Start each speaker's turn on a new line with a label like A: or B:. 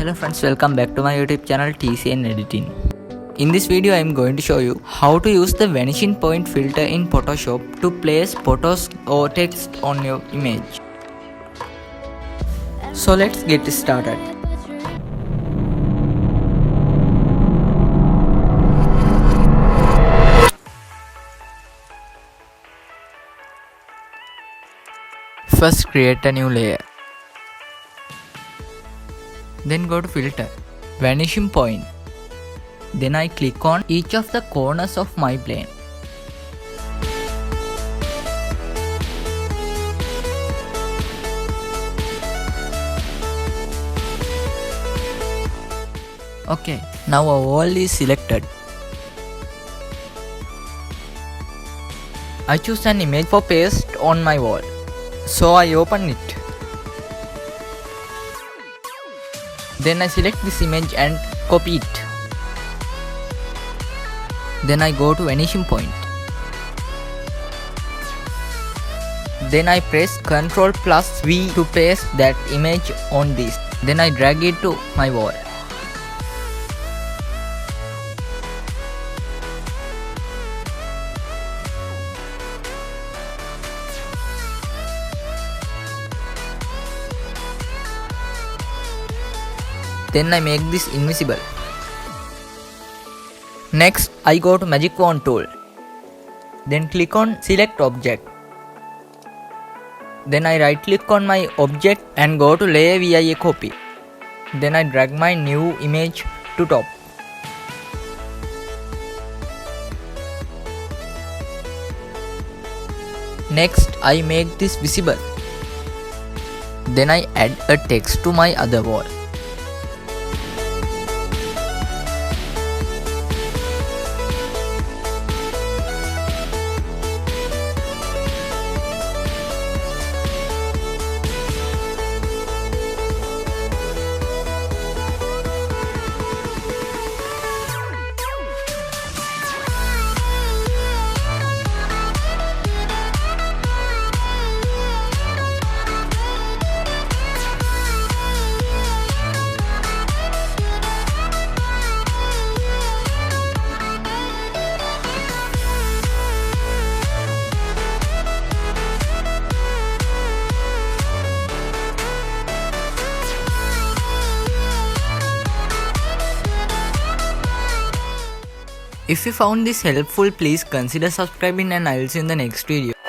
A: Hello friends, welcome back to my YouTube channel TCN Editing. In this video I am going to show you how to use the vanishing point filter in Photoshop to place photos or text on your image. So let's get started. First create a new layer. Then go to filter, vanishing point. Then I click on each of the corners of my plane. Okay, now our wall is selected. I choose an image for paste on my wall. So I open it. Then I select this image and copy it. Then I go to vanishing point. Then I press Ctrl+V to paste that image on this. Then I drag it to my wall. Then I make this invisible. Next, I go to Magic Wand tool. Then click on Select Object. Then I right click on my object and go to Layer via Copy. Then I drag my new image to top. Next, I make this visible. Then I add a text to my other wall. If you found this helpful, please consider subscribing and I will see you in the next video.